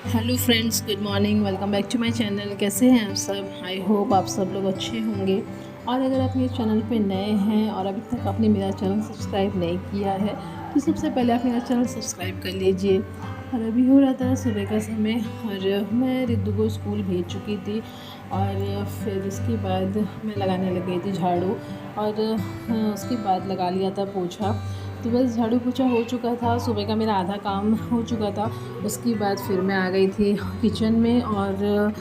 Hello friends, good morning. Welcome back to my channel. कैसे हैं आप सब? आई होप आप सब लोग अच्छे होंगे। और अगर आप मेरे चैनल पे नए हैं और अभी तक आपने मेरा चैनल सब्सक्राइब नहीं किया है तो सबसे पहले आप मेरा चैनल सब्सक्राइब कर लीजिए। और अभी हो रहा था सुबह का समय और मैं रिद्धू को स्कूल भेज चुकी थी और फिर उसके बाद मैं लगाने लग गई थी झाड़ू और उसके बाद लगा लिया था पोछा। तो बस झाड़ू पोछा हो चुका था, सुबह का मेरा आधा काम हो चुका था। उसके बाद फिर मैं आ गई थी किचन में और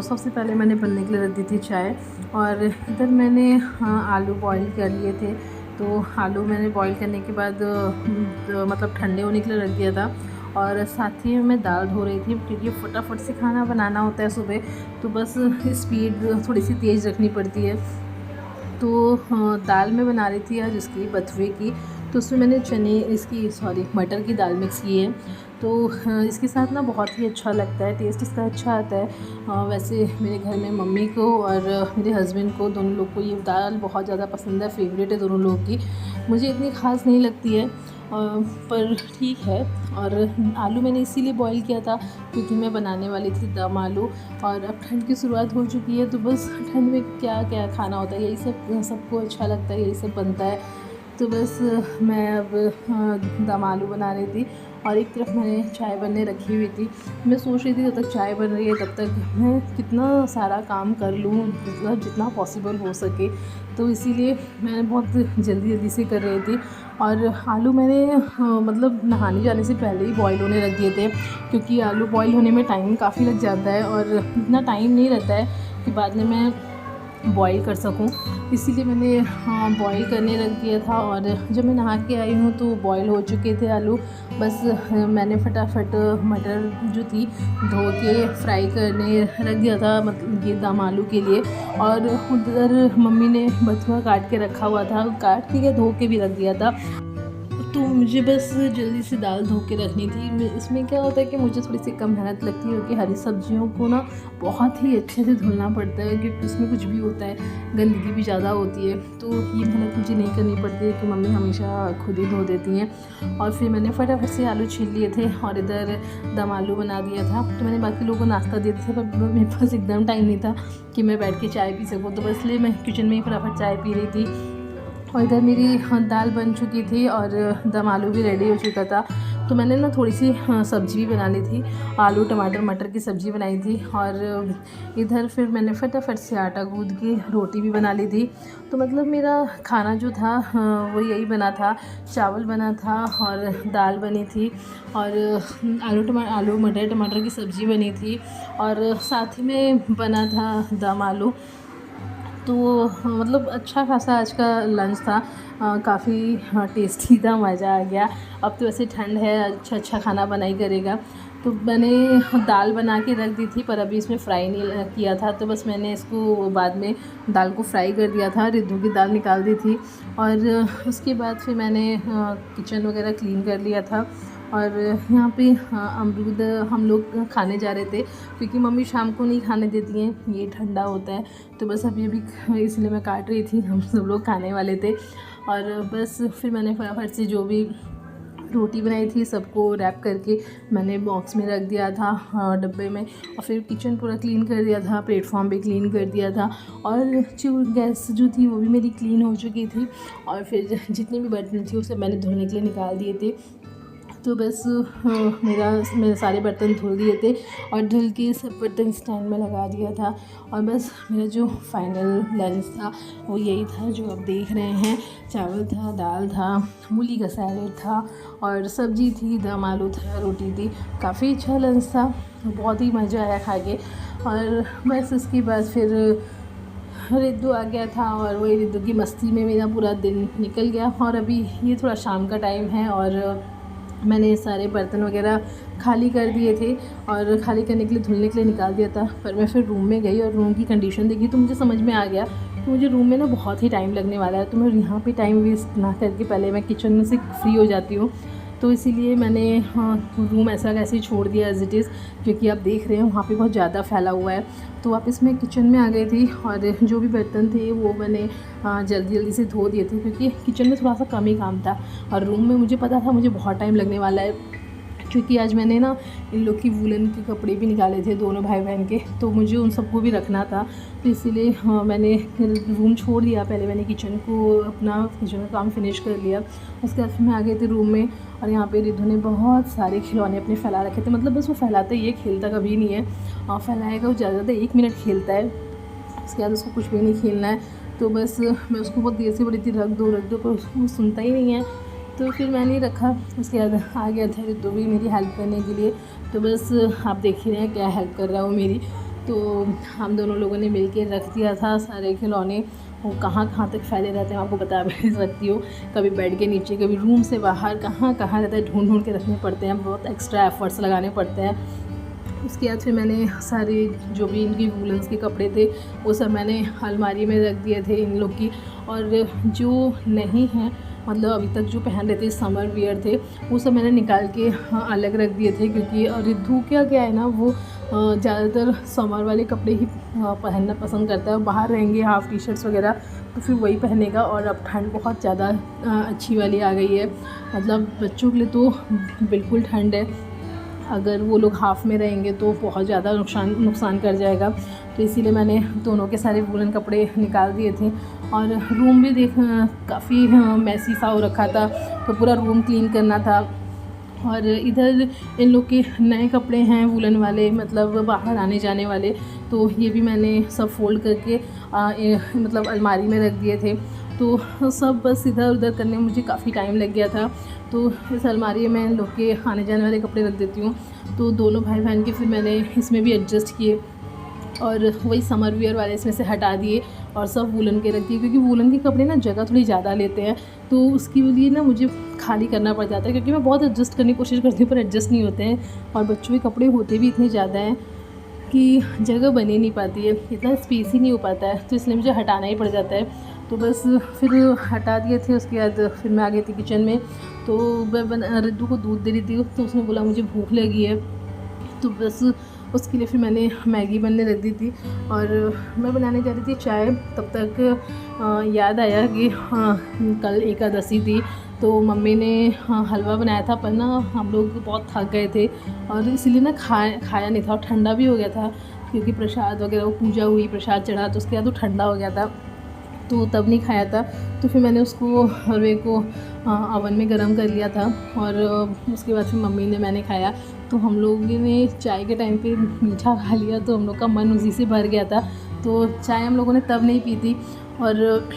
सबसे पहले मैंने बनने के लिए रख दी थी चाय। और इधर मैंने आलू बॉईल कर लिए थे। तो आलू मैंने बॉईल करने के बाद मतलब ठंडे होने के लिए रख दिया था। और साथ ही मैं दाल धो रही थी क्योंकि फटाफट से खाना बनाना होता है सुबह, तो बस स्पीड थोड़ी सी तेज़ रखनी पड़ती है। तो दाल मैं बना रही थी आज इसकी बथुए की। तो उसमें मैंने मटर की दाल मिक्स की है। तो इसके साथ ना बहुत ही अच्छा लगता है, टेस्ट इसका अच्छा आता है। वैसे मेरे घर में मम्मी को और मेरे हस्बैंड को, दोनों लोग को ये दाल बहुत ज़्यादा पसंद है, फेवरेट है दोनों लोगों की। मुझे इतनी ख़ास नहीं लगती है पर ठीक है। और आलू मैंने इसीलिए बॉईल किया था क्योंकि मैं बनाने वाली थी दम आलू। और अब ठंड की शुरुआत हो चुकी है तो बस ठंड में क्या क्या खाना होता है, यही सब सबको अच्छा लगता है, यही सब बनता है। तो बस मैं अब दम आलू बना रही थी और एक तरफ मैंने चाय बनने रखी हुई थी। मैं सोच रही थी जब तक चाय बन रही है तब तक मैं कितना सारा काम कर लूँ, मतलब जितना पॉसिबल हो सके। तो इसीलिए मैं बहुत जल्दी जल्दी से कर रही थी। और आलू मैंने मतलब नहाने जाने से पहले ही बॉईल होने रख दिए थे क्योंकि आलू बॉईल होने में टाइम काफ़ी लग जाता है और इतना टाइम नहीं रहता है कि बाद में मैं बॉईल कर सकूं। इसीलिए मैंने बॉईल करने रख दिया था। और जब मैं नहा के आई हूँ तो बॉईल हो चुके थे आलू। बस मैंने फटाफट मटर जो थी धो के फ्राई करने रख दिया था, मतलब ये दम आलू के लिए। और उधर मम्मी ने बथुआ काट के रखा हुआ था, काट के या धो के भी रख दिया था। तो मुझे बस जल्दी से दाल धो के रखनी थी। इसमें क्या होता है कि मुझे थोड़ी सी कम मेहनत लगती है क्योंकि हरी सब्जियों को ना बहुत ही अच्छे से धुलना पड़ता है क्योंकि उसमें कुछ भी होता है, गंदगी भी ज़्यादा होती है। तो ये मेहनत मुझे नहीं करनी पड़ती है कि मम्मी हमेशा खुद ही धो देती हैं। और फिर मैंने फटाफट से आलू छील लिए थे और इधर दम आलू बना दिया था। तो मैंने बाकी लोगों को नाश्ता दे दिया था पर मेरे पास एकदम टाइम नहीं था कि मैं बैठ के चाय पी सकूँ, तो बस इसलिए मैं किचन में ही फटाफट चाय पी रही थी। और इधर मेरी दाल बन चुकी थी और दम आलू भी रेडी हो चुका था। तो मैंने ना थोड़ी सी सब्ज़ी भी बना ली थी, आलू टमाटर मटर की सब्ज़ी बनाई थी। और इधर फिर मैंने फटाफट से आटा गूँथ के रोटी भी बना ली थी। तो मतलब मेरा खाना जो था वो यही बना था, चावल बना था और दाल बनी थी और आलू मटर टमाटर की सब्ज़ी बनी थी और साथ ही में बना था दम आलू। तो मतलब अच्छा खासा आज का लंच था, काफ़ी टेस्टी था, मज़ा आ गया। अब तो वैसे ठंड है, अच्छा अच्छा खाना बना ही करेगा। तो मैंने दाल बना के रख दी थी पर अभी इसमें फ्राई नहीं किया था, तो बस मैंने इसको बाद में दाल को फ्राई कर दिया था, रिद्धू की दाल निकाल दी थी। और उसके बाद फिर मैंने किचन वगैरह क्लीन कर लिया था। और यहाँ पे अमरूद हम लोग खाने जा रहे थे क्योंकि मम्मी शाम को नहीं खाने देती हैं, ये ठंडा होता है। तो बस अभी अभी इसलिए मैं काट रही थी, हम सब लोग खाने वाले थे। और बस फिर मैंने फटाफट से जो भी रोटी बनाई थी सबको रैप करके मैंने बॉक्स में रख दिया था डब्बे में। और फिर किचन पूरा क्लीन कर दिया था, प्लेटफॉर्म भी क्लीन कर दिया था और जो गैस जो थी वो भी मेरी क्लीन हो चुकी थी। और फिर जितनी भी बर्तन थी उसे मैंने धोने के लिए निकाल दिए थे। तो बस मेरे सारे बर्तन धुल दिए थे और धुल के सब बर्तन स्टैंड में लगा दिया था। और बस मेरा जो फाइनल लंच था वो यही था जो आप देख रहे हैं। चावल था, दाल था, मूली का सैलेड था और सब्ज़ी थी, दम आलू था, रोटी थी। काफ़ी अच्छा लंच था, बहुत ही मज़ा आया खा के। और बस उसके बाद फिर रिद्धू आ गया था और वही रिद्धू की मस्ती में मेरा पूरा दिन निकल गया। और अभी ये थोड़ा शाम का टाइम है और मैंने सारे बर्तन वगैरह खाली कर दिए थे और खाली करने के लिए धुलने के लिए निकाल दिया था। पर मैं फिर रूम में गई और रूम की कंडीशन देखी तो मुझे समझ में आ गया कि मुझे रूम में ना बहुत ही टाइम लगने वाला है, तो मैं यहाँ पे टाइम वेस्ट ना करके पहले मैं किचन में से फ्री हो जाती हूँ। तो इसीलिए मैंने रूम ऐसा कैसे ही छोड़ दिया एज़ इट इज़, क्योंकि आप देख रहे हो वहाँ पे बहुत ज़्यादा फैला हुआ है। तो वापस मैं किचन में आ गई थी और जो भी बर्तन थे वो मैंने जल्दी जल्दी से धो दिए थे क्योंकि किचन में थोड़ा सा कम ही काम था और रूम में मुझे पता था मुझे बहुत टाइम लगने वाला है क्योंकि आज मैंने ना इन लोग की वूलन के कपड़े भी निकाले थे, दोनों भाई बहन के, तो मुझे उन सबको भी रखना था। तो इसीलिए मैंने रूम छोड़ दिया। पहले मैंने किचन का काम फिनिश कर लिया। उसके बाद फिर मैं आ गई थी रूम में, और यहाँ पे रिद्धू ने बहुत सारे खिलौने अपने फैला रखे थे। मतलब बस वो फैलाता ही है, खेलता कभी नहीं है। फैलाएगा वो ज़्यादा 1 मिनट खेलता है, उसके बाद उसको कुछ भी नहीं खेलना है। तो बस मैं उसको बहुत देर से बोली थी रख दो, पर उसको सुनता ही नहीं है। तो फिर मैंने ही रखा। उसके बाद आ गया था रिद्धू भी मेरी हेल्प करने के लिए। तो बस आप देख ही रहे हैं क्या हेल्प कर रहा है वो मेरी। तो हम दोनों लोगों ने मिल के रख दिया था सारे खिलौने। वो कहाँ कहाँ तक फैले रहते हैं आपको बता भी सकती हूँ। कभी बेड के नीचे, कभी रूम से बाहर, कहाँ कहाँ रहता है, ढूंढ ढूंढ के रखने पड़ते हैं, बहुत एक्स्ट्रा एफर्ट्स लगाने पड़ते हैं। उसके बाद फिर मैंने सारे जो भी इनकी वूलन्स के कपड़े थे वो सब मैंने अलमारी में रख दिए थे इन लोग की। और जो नहीं हैं, मतलब अभी तक जो पहन रहे थे समर वियर थे, वो सब मैंने निकाल के अलग रख दिए थे। क्योंकि रिद्धू क्या है ना, वो ज़्यादातर समर वाले कपड़े ही पहनना पसंद करता है। बाहर रहेंगे हाफ़ टी शर्ट्स वगैरह तो फिर वही पहनेगा। और अब ठंड बहुत ज़्यादा अच्छी वाली आ गई है, मतलब बच्चों के लिए तो बिल्कुल ठंड है। अगर वो लोग हाफ़ में रहेंगे तो बहुत ज़्यादा नुकसान कर जाएगा। तो इसीलिए मैंने दोनों के सारे वूलन कपड़े निकाल दिए थे। और रूम भी काफ़ी मैसी सा हो रखा था, तो पूरा रूम क्लीन करना था। और इधर इन लोग के नए कपड़े हैं वूलन वाले, मतलब बाहर आने जाने वाले, तो ये भी मैंने सब फ़ोल्ड करके मतलब अलमारी में रख दिए थे। तो सब बस इधर उधर करने में मुझे काफ़ी टाइम लग गया था। तो इस अलमारी में इन लोग के आने जाने वाले कपड़े रख देती हूँ। तो दोनों भाई बहन के फिर मैंने इसमें भी एडजस्ट किए, और वही समर वियर वाले इसमें से हटा दिए और सब वूलन के रख दिए। क्योंकि वूलन के कपड़े ना जगह थोड़ी ज़्यादा लेते हैं, तो उसके लिए ना मुझे खाली करना पड़ जाता है। क्योंकि मैं बहुत एडजस्ट करने की कोशिश करती हूँ पर एडजस्ट नहीं होते हैं, और बच्चों के कपड़े होते भी इतने ज़्यादा हैं कि जगह बन ही नहीं पाती है, इतना स्पेस ही नहीं हो पाता है। तो इसलिए मुझे हटाना ही पड़ जाता है। तो बस फिर हटा दिए थे। उसके बाद फिर मैं आ गई थी किचन में। तो मैं रिद्धू को दूध दे रही थी, तो उसने बोला मुझे भूख लगी है। तो बस उसके लिए फिर मैंने मैगी बनने रख दी थी, और मैं बनाने जा रही थी चाय। तब तक याद आया कि कल एकादशी थी, तो मम्मी ने हलवा बनाया था। पर ना हम लोग बहुत थक गए थे, और इसीलिए ना खाया नहीं था, और ठंडा भी हो गया था। क्योंकि प्रसाद वगैरह वो पूजा हुई, प्रसाद चढ़ा, तो उसके बाद वो ठंडा हो गया था, तो तब नहीं खाया था। तो फिर मैंने उसको हलवे को ओवन में गरम कर लिया था, और उसके बाद फिर मम्मी ने, मैंने खाया। तो हम लोगों ने चाय के टाइम पे मीठा खा लिया, तो हम लोग का मन उसी से भर गया था। तो चाय हम लोगों ने तब नहीं पी थी। और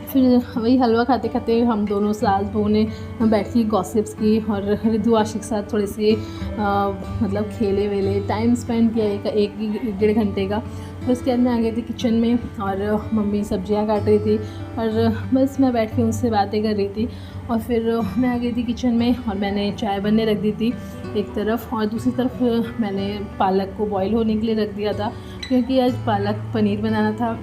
फिर वही हलवा खाते खाते हम दोनों सास बहू ने बैठ के गॉसिप्स की, और रिद्धू आशिक के साथ थोड़े से मतलब खेले वेले, टाइम स्पेंड किया एक 1.5 घंटे का। तो उसके बाद मैं आ गई थी किचन में, और मम्मी सब्जियां काट रही थी, और बस मैं बैठ के उनसे बातें कर रही थी। और फिर मैं आ गई थी किचन में, और मैंने चाय बनने रख दी थी एक तरफ, और दूसरी तरफ मैंने पालक को बॉईल होने के लिए रख दिया था। क्योंकि आज पालक पनीर बनाना था।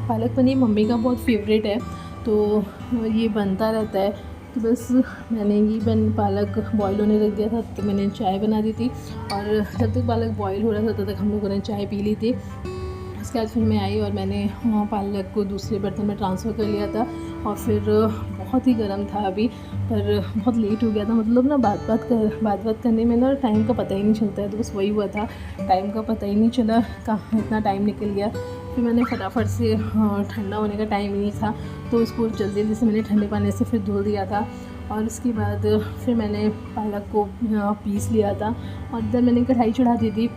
पालक पनीर मम्मी का बहुत फेवरेट है, तो ये बनता रहता है। तो बस मैंने ये पालक बॉईल होने रख दिया था, तो मैंने चाय बना दी थी। और जब तक पालक बॉईल हो रहा था तब तक हम लोगों ने चाय पी ली थी। उसके बाद फिर मैं आई, और मैंने पालक को दूसरे बर्तन में ट्रांसफ़र कर लिया था। और फिर बहुत ही गर्म था अभी, पर बहुत लेट हो गया था। मतलब ना बात करने में ना टाइम का पता ही नहीं चलता है। तो बस वही हुआ था, टाइम का पता ही नहीं चला, कहाँ इतना टाइम निकल गया। फिर मैंने फटाफट से, ठंडा होने का टाइम ही नहीं था, तो उसको जल्दी से मैंने ठंडे पानी से फिर धुल दिया था। और उसके बाद फिर मैंने पालक को पीस लिया था, और इधर मैंने कढ़ाई चढ़ा दी थी।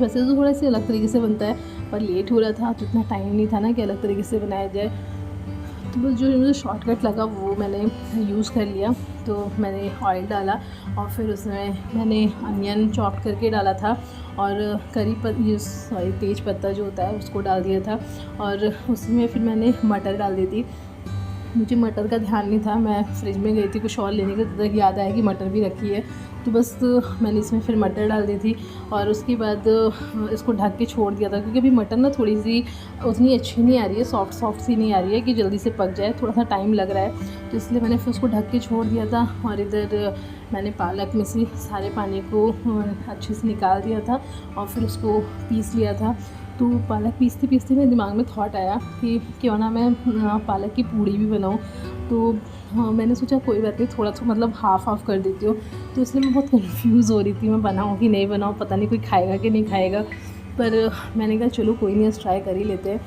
वैसे तो थोड़ा सा अलग तरीके से बनता है, पर लेट हो रहा था तो इतना टाइम नहीं था ना कि अलग तरीके से बनाया जाए। तो बस जो मुझे शॉर्टकट लगा वो मैंने यूज़ कर लिया। तो मैंने ऑयल डाला, और फिर उसमें मैंने अनियन चॉप करके डाला था, और तेज पत्ता जो होता है उसको डाल दिया था। और उसमें फिर मैंने मटर डाल दी थी। मुझे मटर का ध्यान नहीं था, मैं फ्रिज में गई थी कुछ और लेने के, तब तक याद आया कि मटर भी रखी है। तो बस मैंने इसमें फिर मटर डाल दी थी, और उसके बाद इसको ढक के छोड़ दिया था। क्योंकि अभी मटर ना थोड़ी सी उतनी अच्छी नहीं आ रही है, सॉफ्ट सी नहीं आ रही है कि जल्दी से पक जाए, थोड़ा सा टाइम लग रहा है। तो इसलिए मैंने फिर उसको ढक के छोड़ दिया था। और इधर मैंने पालक में से सारे पानी को अच्छे से निकाल दिया था, और फिर उसको पीस लिया था। तो पालक पीसते पीसते मेरे दिमाग में थॉट आया कि क्यों ना मैं पालक की पूड़ी भी बनाऊँ। तो हाँ, मैंने सोचा कोई बात नहीं, थोड़ा तो मतलब हाफ़ कर देती हूँ। तो इसलिए मैं बहुत कन्फ्यूज़ हो रही थी, मैं बनाऊँ कि नहीं बनाऊँ, पता नहीं कोई खाएगा कि नहीं खाएगा। पर मैंने कहा चलो कोई नहीं, आज ट्राई कर ही लेते हैं।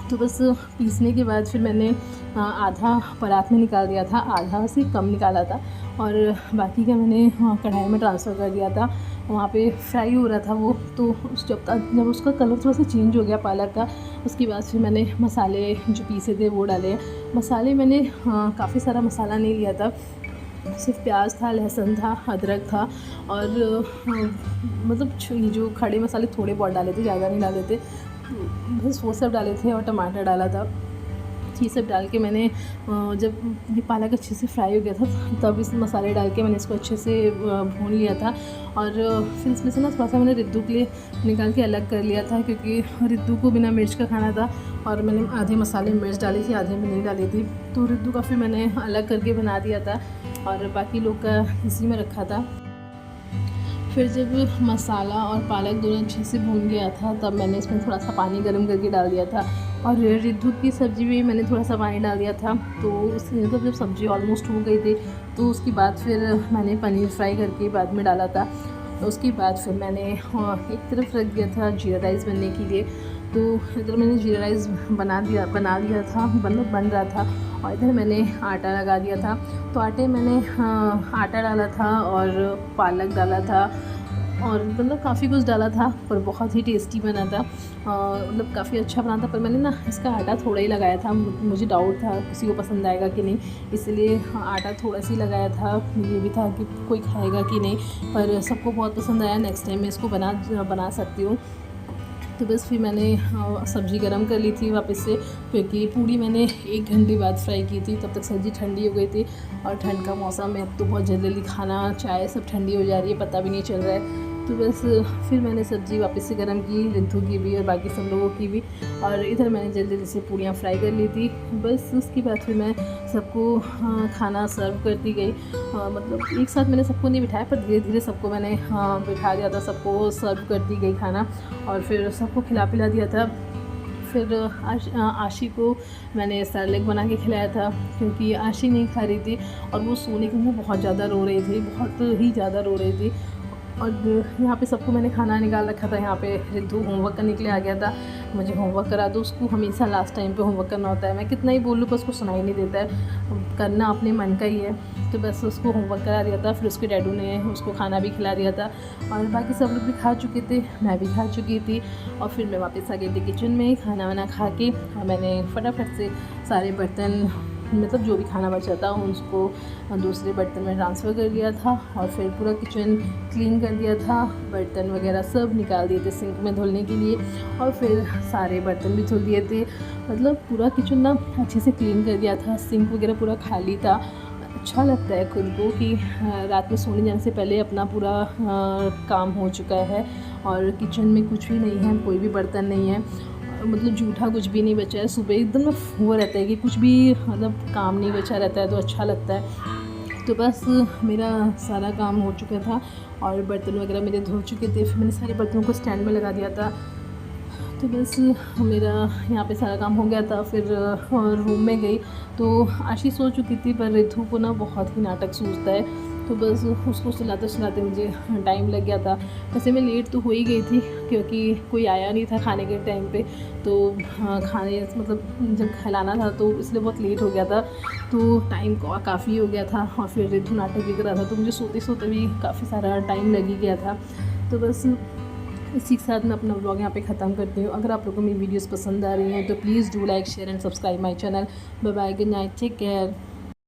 तो बस पीसने के बाद फिर मैंने आधा परात में निकाल दिया था, आधा से कम निकाला था, और बाकी का मैंने कढ़ाई में ट्रांसफ़र कर दिया था। वहाँ पे फ्राई हो रहा था वो, तो जब उसका कलर थोड़ा सा चेंज हो गया पालक का, उसके बाद फिर मैंने मसाले जो पीसे थे वो डाले। मसाले मैंने काफ़ी सारा मसाला नहीं लिया था, सिर्फ प्याज था, लहसुन था, अदरक था, और मतलब ये जो खड़े मसाले थोड़े बहुत डाले थे, ज़्यादा नहीं डाले थे, बस वो सब डाले थे, और टमाटर डाला था। ये सब डाल के मैंने जब ये पालक अच्छे से फ्राई हो गया था, तब इस मसाले डाल के मैंने इसको अच्छे से भून लिया था। और फिर इसमें से ना थोड़ा सा मैंने रिद्दू के लिए निकाल के अलग कर लिया था, क्योंकि रिद्दू को बिना मिर्च का खाना था, और मैंने आधे मसाले मिर्च डाली थी, आधे में नहीं डाली थी। तो रिद्दू का फिर मैंने अलग करके बना दिया था, और बाकी लोग का इसी में रखा था। फिर जब मसाला और पालक दोनों अच्छे से भून गया था, तब मैंने इसमें थोड़ा सा पानी गर्म करके डाल दिया था, और रिद्धू की सब्ज़ी में मैंने थोड़ा सा पानी डाल दिया था। तो उसमें जब सब्ज़ी ऑलमोस्ट हो गई थी, तो उसके बाद फिर मैंने पनीर फ्राई करके बाद में डाला था। तो उसके बाद फिर मैंने एक तरफ रख दिया था जीरा राइस बनने के लिए। तो इधर मैंने जीरा राइस बना दिया था, मतलब बन रहा था, और इधर मैंने आटा लगा दिया था। तो आटे मैंने आटा डाला था और पालक डाला था, और मतलब काफ़ी कुछ डाला था, पर बहुत ही टेस्टी बना था। मतलब काफ़ी अच्छा बना था, पर मैंने ना इसका आटा थोड़ा ही लगाया था, मुझे डाउट था किसी को पसंद आएगा कि नहीं, इसलिए आटा थोड़ा सी लगाया था। ये भी था कि कोई खाएगा कि नहीं, पर सबको बहुत पसंद आया। नेक्स्ट टाइम मैं इसको बना सकती हूँ। तो बस फिर मैंने सब्ज़ी गरम कर ली थी वापस से, क्योंकि पूड़ी मैंने 1 घंटे बाद फ्राई की थी, तब तक सब्ज़ी ठंडी हो गई थी। और ठंड का मौसम है, अब तो बहुत जल्दी खाना चाय सब ठंडी हो जा रही है, पता भी नहीं चल रहा है। तो बस फिर मैंने सब्ज़ी वापस से गरम की, रिद्धू की भी और बाकी सब लोगों की भी, और इधर मैंने जल्दी से पूड़ियाँ फ्राई कर ली थी। बस उसके बाद फिर मैं सबको खाना सर्व करती गई। मतलब एक साथ मैंने सबको नहीं बिठाया, पर धीरे धीरे सबको मैंने बिठा दिया था, सबको सर्व करती गई खाना, और फिर सबको खिला पिला दिया था। फिर आशी को मैंने सेरेलैक बना के खिलाया था, क्योंकि आशी नहीं खा रही थी, और वो सोने के लिए बहुत ज़्यादा रो रही थी, बहुत ही ज़्यादा रो रही थी। और यहाँ पे सबको मैंने खाना निकाल रखा था। यहाँ पे रिद्धू होमवर्क करने के लिए आ गया था, मुझे होमवर्क करा दो। उसको हमेशा लास्ट टाइम पे होमवर्क करना होता है, मैं कितना ही बोलूँ पर उसको सुनाई नहीं देता है, करना अपने मन का ही है। तो बस उसको होमवर्क करा दिया था, फिर उसके डैडू ने उसको खाना भी खिला दिया था, और बाकी सब लोग भी खा चुके थे, मैं भी खा चुकी थी। और फिर मैं वापस आ गई थी किचन में खाना वाना खा के, और मैंने फटाफट से सारे बर्तन, मतलब जो भी खाना बचा था उसको दूसरे बर्तन में ट्रांसफ़र कर लिया था, और फिर पूरा किचन क्लीन कर दिया था, बर्तन वगैरह सब निकाल दिए थे सिंक में धुलने के लिए, और फिर सारे बर्तन भी धुल दिए थे। मतलब पूरा किचन ना अच्छे से क्लीन कर दिया था, सिंक वगैरह पूरा खाली था। अच्छा लगता है खुद को कि रात में सोने जाने से पहले अपना पूरा काम हो चुका है, और किचन में कुछ भी नहीं है, कोई भी बर्तन नहीं है, मतलब जूठा कुछ भी नहीं बचा है। सुबह एकदम वो रहता है कि कुछ भी मतलब काम नहीं बचा रहता है, तो अच्छा लगता है। तो बस मेरा सारा काम हो चुका था, और बर्तन वगैरह मेरे धो चुके थे, फिर मैंने सारे बर्तनों को स्टैंड में लगा दिया था। तो बस मेरा यहाँ पे सारा काम हो गया था। फिर रूम में गई तो आशी सो चुकी थी, पर रिद्धू को ना बहुत ही नाटक सूझता है, तो बस उसको सुलाते सुलाते मुझे टाइम लग गया था। वैसे मैं लेट तो हो ही गई थी, क्योंकि कोई आया नहीं था खाने के टाइम पे, तो खाने मतलब जब खिलाना था तो इसलिए बहुत लेट हो गया था, तो टाइम काफ़ी हो गया था। और फिर रिद्धू नाटक भी कर रहा था, तो मुझे सोते सोते भी काफ़ी सारा टाइम लग ही गया था। तो बस इसी के साथ मैं अपना व्लॉग यहाँ पे ख़त्म करती हूँ। अगर आप लोगों को मेरी वीडियोस पसंद आ रही हैं तो please do like share and subscribe my channel. Bye bye, good night, take care.